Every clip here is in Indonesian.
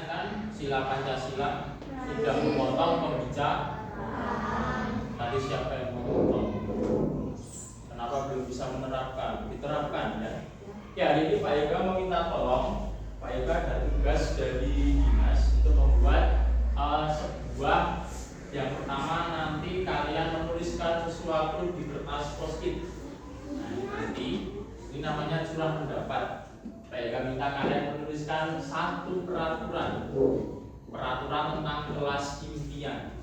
Ingat kan sila Pancasila tidak memotong pembicaraan. Tadi siapa yang memotong? Kenapa belum bisa menerapkan? Diterapkan ya. Ya, hari ini Pak Ega meminta tolong. Pak Ega ada tugas dari dinas untuk membuat sebuah, yang pertama nanti kalian menuliskan sesuatu di kertas post-it. Nah, nanti ini namanya curah pendapat. Pak Ega minta kalian menuliskan satu peraturan tentang kelas impian.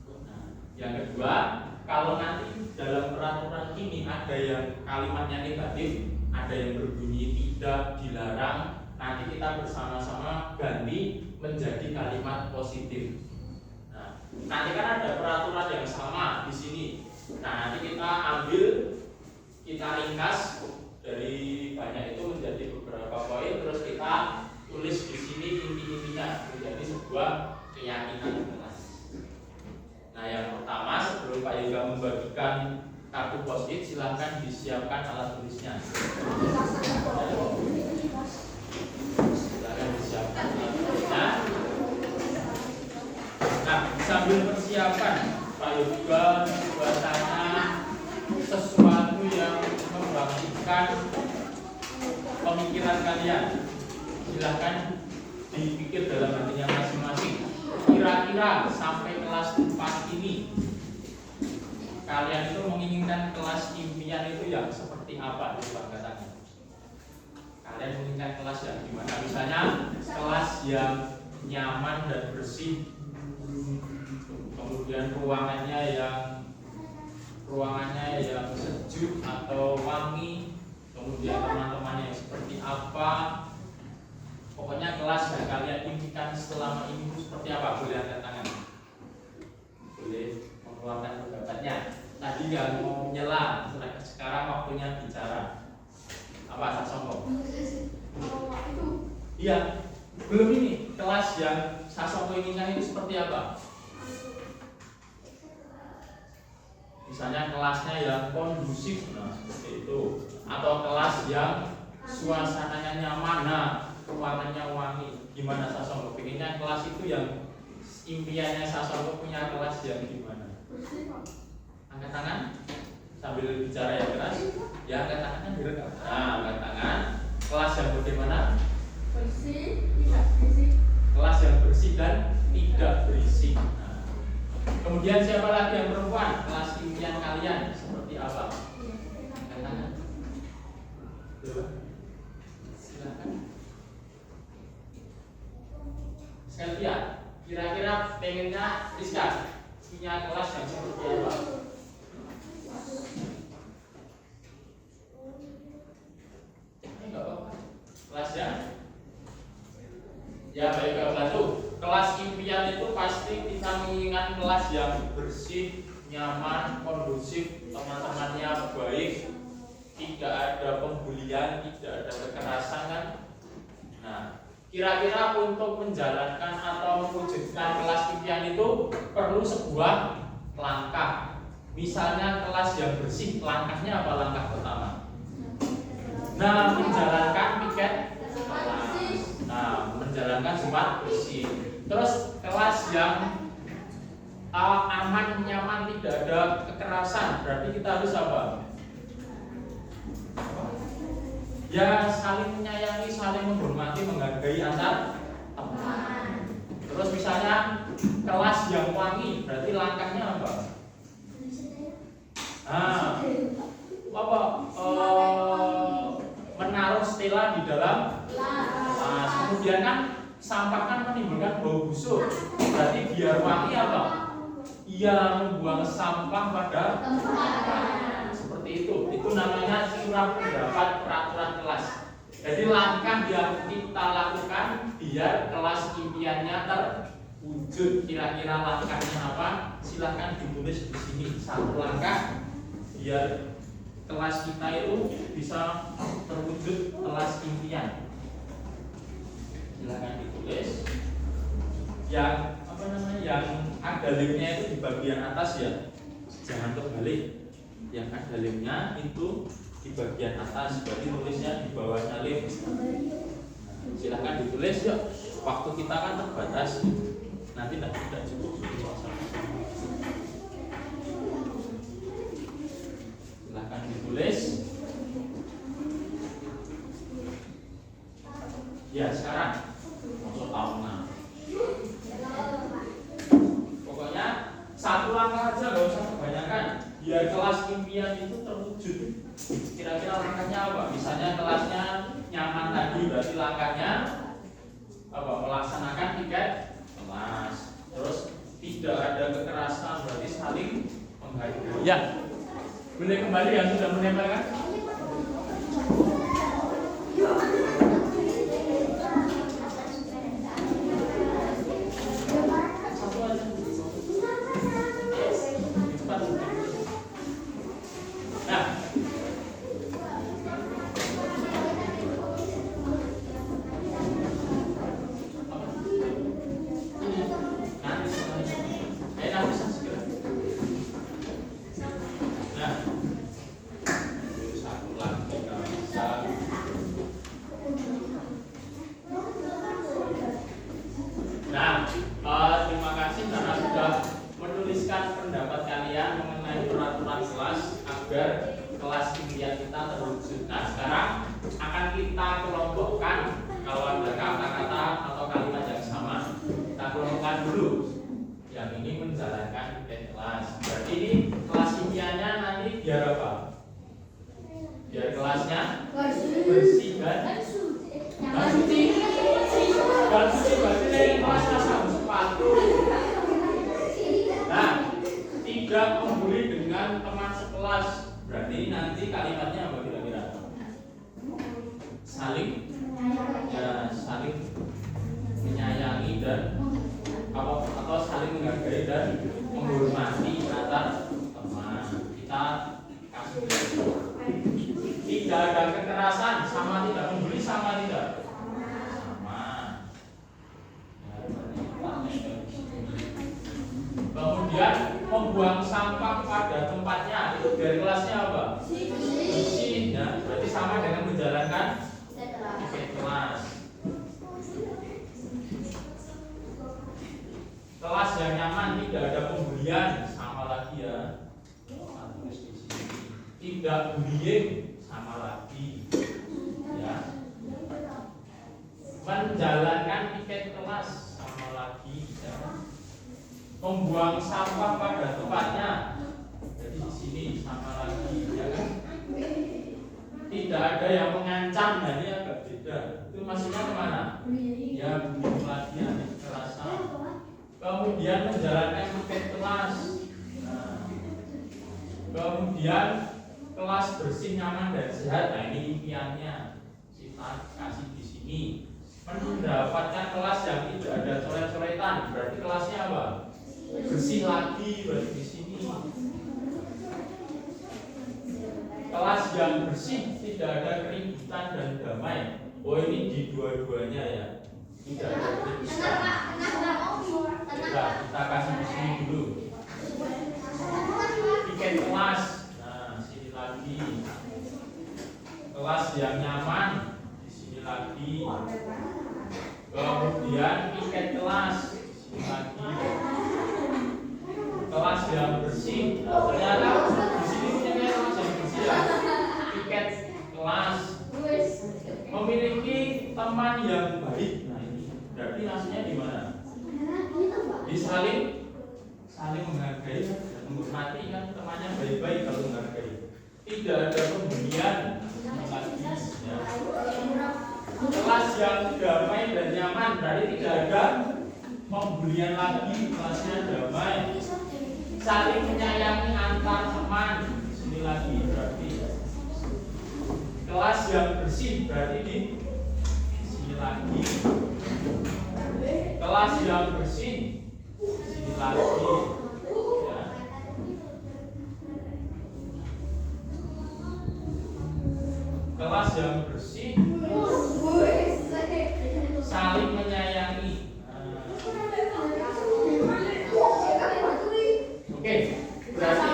Nah, yang kedua, kalau nanti dalam peraturan ini ada yang kalimatnya negatif, ada yang berbunyi tidak dilarang, nanti kita bersama-sama ganti menjadi kalimat positif. Nah, nanti kan ada peraturan yang sama di sini. Nah, nanti kita ambil, kita ringkas dari banyak itu menjadi beberapa poin, terus kita tulis di sini inti-intinya menjadi sebuah keyakinan kelas. Nah, yang pertama, sebelum Pak Yoga membagikan kartu post-it, silahkan disiapkan alat tulisnya. Silahkan disiapkan alat tulisnya. Nah, sambil persiapan, Pak Yoga buatannya sesuatu yang membangkitkan pemikiran kalian. Silahkan dipikir dalam hatinya masing-masing. Kira-kira sampai kelas 4 ini kalian itu menginginkan kelas impian itu yang seperti apa? Coba katakan. Kalian menginginkan kelas yang gimana? Misalnya kelas yang nyaman dan bersih, kemudian ruangannya yang sejuk atau wangi, kemudian teman-temannya seperti apa. Pokoknya kelas yang kalian impikan selama ini itu seperti apa? Boleh angkat tangan. Boleh mengeluarkan pendapatnya. Tadi nggak mau menyela, sekarang waktunya bicara. Apa Kak Songko? Iya, belum ini. Kelas yang Sasongko inginkan itu seperti apa? Misalnya kelasnya yang kondusif, nah seperti itu. Atau kelas yang suasananya nyaman, nah ruangannya wangi. Gimana Sasongko? Pengennya kelas itu yang impiannya Sasongko punya kelas yang gimana? Angkat tangan sambil bicara yang keras. Ya, angkat tangan kan direkam. Nah, angkat tangan. Kelas yang bagaimana? Bersih, tidak berisik. Kelas yang bersih dan tidak berisik. Nah, kemudian siapa lagi yang perempuan? Kelas impian kalian seperti apa? Angkat tangan. Silakan. Sylvia, kira-kira pengennya Rizka punya kelas yang seperti apa? Enggak apa-apa. Kelas ya baik bantu. Kelas impian itu pasti kita menginginkan kelas yang bersih, nyaman, kondusif, teman-temannya baik, tidak ada pembulian, tidak ada kekerasan kan? Nah, kira-kira untuk menjalankan atau mewujudkan kelas impian itu perlu sebuah langkah. Misalnya kelas yang bersih, langkahnya apa langkah pertama? Nah, menjalankan piket kelas. Nah, menjalankan tempat bersih. Terus kelas yang aman, nyaman, tidak ada kekerasan, berarti kita harus apa? Ya, saling menyayangi, saling menghormati, menghargai antar teman. Terus misalnya kelas yang wangi, berarti langkahnya apa? Menaruh stella di dalam kelas. Kemudian kan sampah kan menimbulkan bau busuk, berarti biar wangi apa? Ia membuang sampah pada tempat. Seperti itu namanya curah pendapat peraturan kelas. Jadi langkah yang kita lakukan biar kelas impiannya terwujud. Kira-kira langkahnya apa? Silahkan ditulis di sini. Satu langkah biar kelas kita itu bisa terwujud kelas impian. Silahkan ditulis. Yang yang ada lemnya itu di bagian atas ya. Jangan terbalik. Yang ada lemnya itu di bagian atas, berarti tulisnya di bawahnya lem. Silahkan ditulis yuk. waktu kita kan terbatas, nanti tidak cukup. Silahkan ditulis. Ya sekarang masuk tahun 6. Pokoknya satu langkah aja, nggak usah kebanyakan. Biar kelas impian itu terwujud. Kira-kira langkahnya apa? Misalnya kelasnya nyaman tadi, berarti langkahnya apa? Melaksanakan tiket kelas. Terus tidak ada kekerasan, berarti saling menghargai. Ya, boleh kembali yang sudah menempelkan. Terima kasih karena sudah menuliskan pendapat kalian mengenai peraturan kelas agar kelas impian kita terwujud. Nah, sekarang akan kita kelompokkan. Kalau ada kata-kata atau kalimat yang sama, kita kelompokkan dulu. Yang ini menjalankan kelas. Berarti ini kelas impiannya nanti biar apa? Biar kelasnya bersih dan suci. Dan suci berarti dari kelasnya sama sepatu. Nah, tidak membuli dengan teman sekelas. Berarti ini nanti kalimatnya apa kira-kira? Saling, ya saling menyayangi dan atau saling menghargai dan menghormati antar teman. Kita kasih. Tidak ada kekerasan, sama tidak membuli, sama tidak. Kemudian membuang sampah pada tempatnya, itu dari kelasnya apa? Bersih. Ya, berarti sama dengan menjalankan kelas. Kelas yang nyaman, tidak ada pembulian, sama lagi ya. Tidak bullying, sama lagi. Ya. Menjalankan piket kelas, sama lagi. Ya. Membuang sampah pada tempatnya, jadi di sini sama lagi, ya kan? Tidak ada yang mengancam, nah ini agak beda. Itu maksudnya kemana? Ya belum lagi ada kekerasan. Kemudian menjalankan piket kelas. Nah, kemudian kelas bersih, nyaman dan sehat. Nah ini impiannya kita kasih di sini. Mendapatkan kelas yang tidak ada coret-coretan, berarti kelasnya apa? Bersih lagi, berarti di sini. Kelas yang bersih, tidak ada keributan dan damai. Oh ini di dua-duanya ya. Tidak ada keributan. Kita kasih di sini dulu. Piket kelas. Nah, sini lagi. Kelas yang nyaman, di sini lagi. Kemudian piket kelas, di sini lagi. Kelas yang bersih, ternyata di sini punya kelas yang bersih ya. Piket kelas, memiliki teman yang baik. Nah ini berarti maksudnya di mana? Di saling menghargai dan menghormati, kan temannya baik-baik kalau menghargai. Tidak ada pembulian lagi. Ya. Kelas yang damai dan nyaman, berarti tidak ada pembulian lagi, kelasnya damai. Saling menyayangi antar teman, sini lagi berarti. Kelas yang bersih, berarti di sini lagi. Kelas yang bersih, sini lagi. Ya. Kelas yang bersih, saling menyayangi. Oke, berarti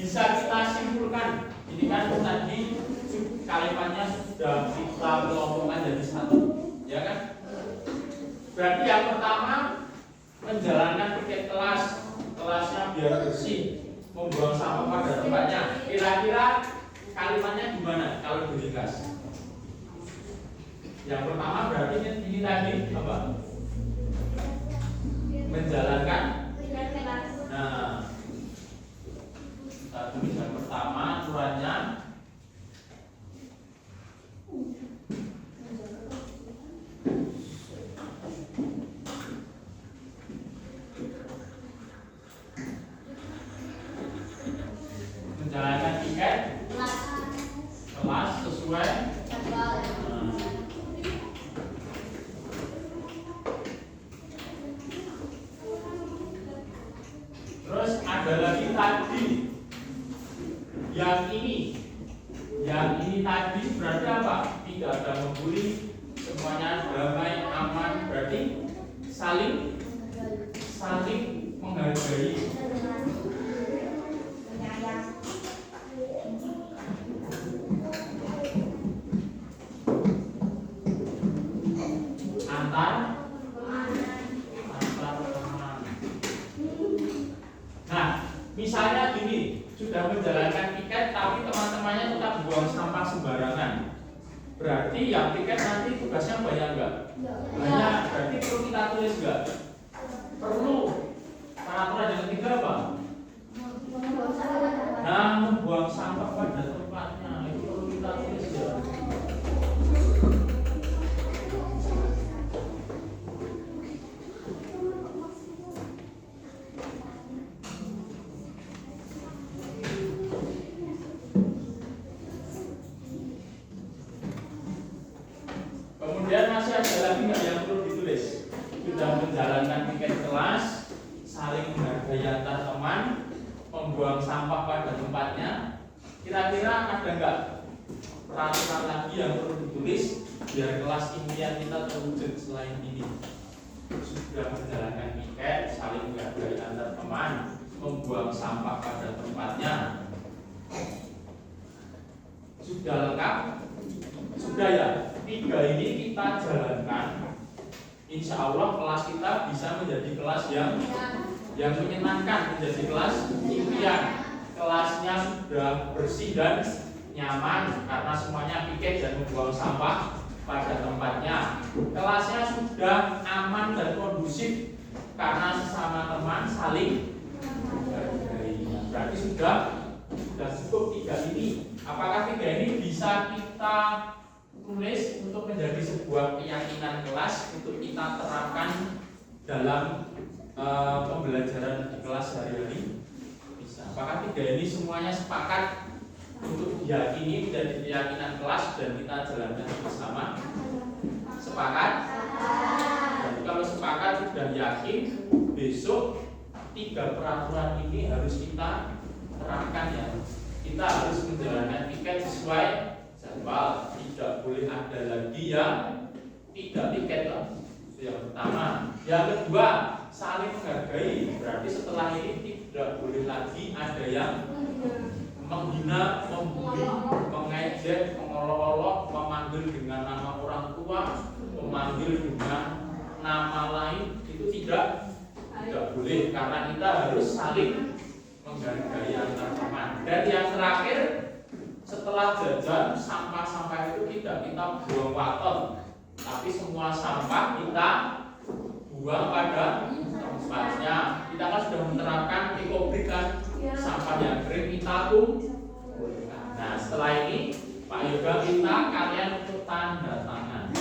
bisa kita simpulkan. Ini kan tadi kalimatnya sudah kita kelompokkan jadi satu, ya. biar bersih, membuang sampah pada tempatnya. Kira-kira kalimatnya gimana kalau diringkas? Yang pertama berarti ini tadi apa? Menjalankan. Nah, kita tulis yang pertama aturannya. Menjalankan piket kelas sesuai. Terus ada lagi tadi yang ini tadi berarti apa? Tidak ada membuli, semuanya damai, aman, berarti saling menghargai. Misalnya gini, sudah menjalankan piket tapi teman-temannya tetap buang sampah sembarangan. Berarti yang piket nanti tugasnya banyak enggak? Banyak. Berarti perlu kita tulis enggak? Perlu. Peraturan yang ketiga apa? Nah, membuang sampah pada tempatnya itu perlu kita tulis ya. Kemudian masih ada lagi nggak yang perlu ditulis? Sudah menjalankan piket kelas, saling menghargai antar teman, membuang sampah pada tempatnya. Kira-kira ada nggak peraturan lagi yang perlu ditulis biar kelas impian kita terwujud selain ini? Sudah menjalankan piket, saling menghargai antar teman, membuang sampah pada tempatnya. Sudah lengkap? Sudah ya? 3 ini kita jalankan, insya Allah kelas kita bisa menjadi kelas yang menyenangkan, menjadi kelas impian. Kelasnya sudah bersih dan nyaman karena semuanya piket dan membuang sampah pada tempatnya. Kelasnya sudah aman dan kondusif karena sesama teman saling menghargai. Berarti sudah cukup 3 ini. Apakah 3 ini bisa kita tulis untuk menjadi sebuah keyakinan kelas untuk kita terapkan dalam pembelajaran di kelas hari-hari? Bisa. Apakah 3 ini semuanya sepakat untuk diyakini menjadi keyakinan kelas dan kita jalankan bersama? Sepakat? Jadi kalau sepakat sudah yakin, besok 3 peraturan ini harus kita terapkan ya. Kita harus menjalankan piket sesuai jadwal. Tidak boleh ada lagi yang tidak piket lah. Itu yang pertama. Yang kedua, saling menghargai. Berarti setelah ini tidak boleh lagi ada yang menghina, membuli, mengejek, mengolok-olok, memanggil dengan nama orang tua, memanggil dengan nama lain. Itu tidak boleh karena kita harus saling menghargai antar teman. Dan yang terakhir, setelah jajan, sampah-sampah itu tidak kita buang waton, tapi semua sampah kita buang pada tempatnya. Kita kan sudah menerapkan ekobrik kan, sampah yang kering kita kumpulkan. Nah, setelah ini Pak Yoga minta kalian untuk tanda tangan.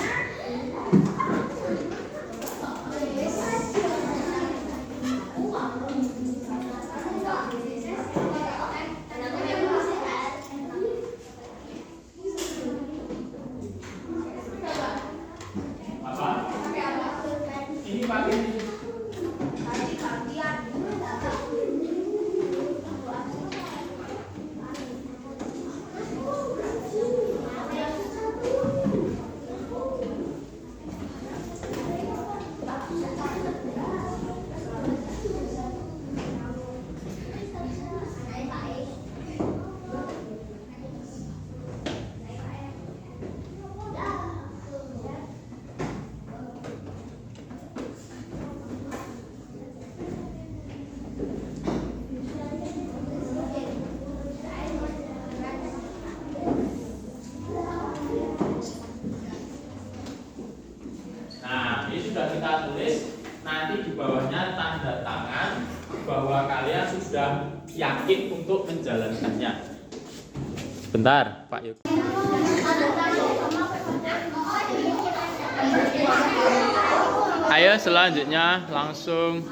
sudah kita tulis, nanti di bawahnya tanda tangan bahwa kalian sudah yakin untuk menjalankannya. Bentar, Pak Yuk. Ayo selanjutnya langsung